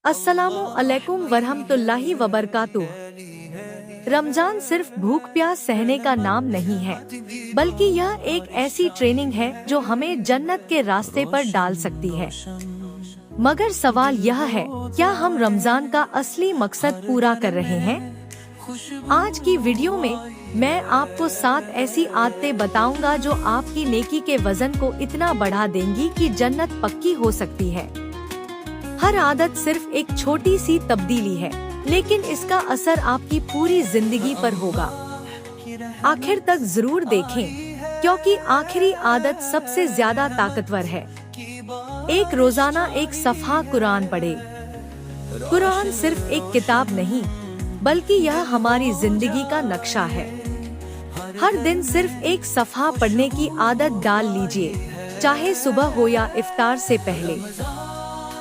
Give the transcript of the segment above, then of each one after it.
अस्सलामु अलैकुम वरहमतुल्लाहि वबरकातुह। रमजान सिर्फ भूख प्यास सहने का नाम नहीं है, बल्कि यह एक ऐसी ट्रेनिंग है जो हमें जन्नत के रास्ते पर डाल सकती है। मगर सवाल यह है, क्या हम रमजान का असली मकसद पूरा कर रहे हैं? आज की वीडियो में मैं आपको 7 ऐसी आदतें बताऊंगा जो आपकी नेकी के वजन को इतना बढ़ा देंगी कि जन्नत पक्की हो सकती है। हर आदत सिर्फ एक छोटी सी तब्दीली है, लेकिन इसका असर आपकी पूरी जिंदगी पर होगा। आखिर तक जरूर देखें, क्योंकि आखिरी आदत सबसे ज्यादा ताकतवर है। एक रोजाना एक सफ़हा कुरान पढ़े। कुरान सिर्फ एक किताब नहीं, बल्कि यह हमारी जिंदगी का नक्शा है। हर दिन सिर्फ एक सफ़हा पढ़ने की आदत डाल लीजिए, चाहे सुबह हो या इफ्तार से पहले।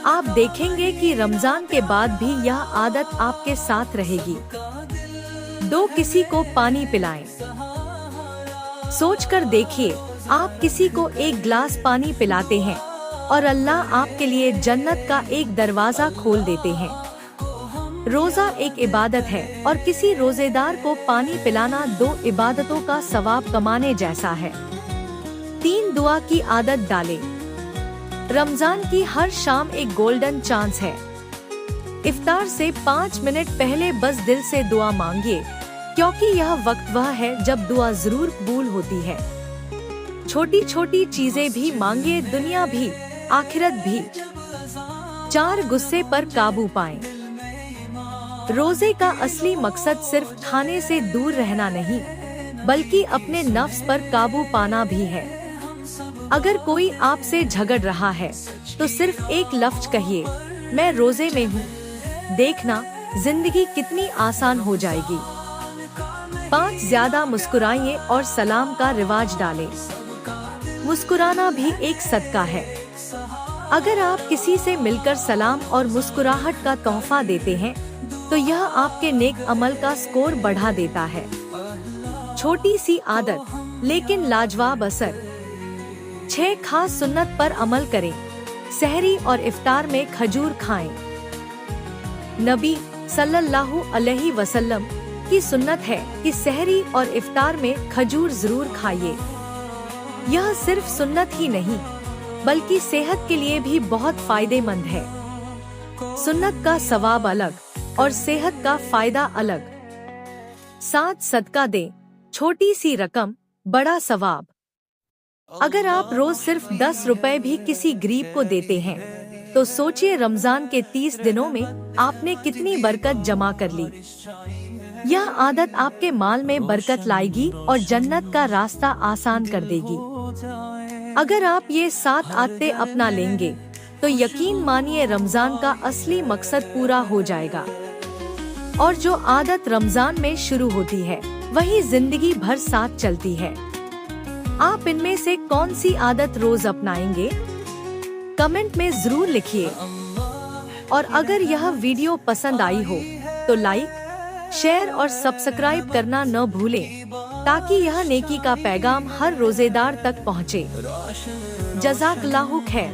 आप देखेंगे कि रमजान के बाद भी यह आदत आपके साथ रहेगी। 2 किसी को पानी पिलाएं। सोचकर देखिए, आप किसी को एक गिलास पानी पिलाते हैं और अल्लाह आपके लिए जन्नत का एक दरवाजा खोल देते हैं। रोजा एक इबादत है और किसी रोजेदार को पानी पिलाना 2 इबादतों का सवाब कमाने जैसा है। 3 दुआ की आदत डालें। रमजान की हर शाम एक गोल्डन चांस है। इफ्तार से 5 मिनट पहले बस दिल से दुआ मांगिए, क्योंकि यह वक्त वह है जब दुआ जरूर कबूल होती है। छोटी छोटी चीजें भी मांगिए, दुनिया भी, आखिरत भी। 4 गुस्से पर काबू पाएं। रोजे का असली मकसद सिर्फ खाने से दूर रहना नहीं, बल्कि अपने नफ्स पर काबू पाना भी है। अगर कोई आपसे झगड़ रहा है, तो सिर्फ एक लफ्ज कहिए, मैं रोजे में हूँ। देखना, जिंदगी कितनी आसान हो जाएगी। 5 ज्यादा मुस्कुराइए और सलाम का रिवाज डालें। मुस्कुराना भी एक सदका है। अगर आप किसी से मिलकर सलाम और मुस्कुराहट का तोहफा देते हैं, तो यह आपके नेक अमल का स्कोर बढ़ा देता है। छोटी सी आदत, लेकिन लाजवाब असर। 6 खास सुन्नत पर अमल करें। सहरी और इफ्तार में खजूर खाएं। नबी सल्लल्लाहु अलैहि वसल्लम की सुन्नत है कि सहरी और इफ्तार में खजूर जरूर खाइए। यह सिर्फ सुन्नत ही नहीं, बल्कि सेहत के लिए भी बहुत फायदेमंद है। सुन्नत का सवाब अलग और सेहत का फायदा अलग। 7 सदका दें। छोटी सी रकम, बड़ा सवाब। अगर आप रोज सिर्फ 10 रुपए भी किसी गरीब को देते हैं, तो सोचिए रमजान के 30 दिनों में आपने कितनी बरकत जमा कर ली। यह आदत आपके माल में बरकत लाएगी और जन्नत का रास्ता आसान कर देगी। अगर आप ये 7 आदतें अपना लेंगे, तो यकीन मानिए रमजान का असली मकसद पूरा हो जाएगा। और जो आदत रमजान में शुरू होती है, वही जिंदगी भर साथ चलती है। आप इनमें से कौन सी आदत रोज अपनाएंगे? कमेंट में जरूर लिखिए। और अगर यह वीडियो पसंद आई हो, तो लाइक, शेयर और सब्सक्राइब करना न भूलें, ताकि यह नेकी का पैगाम हर रोजेदार तक पहुँचे। जज़ाकल्लाहु खैर।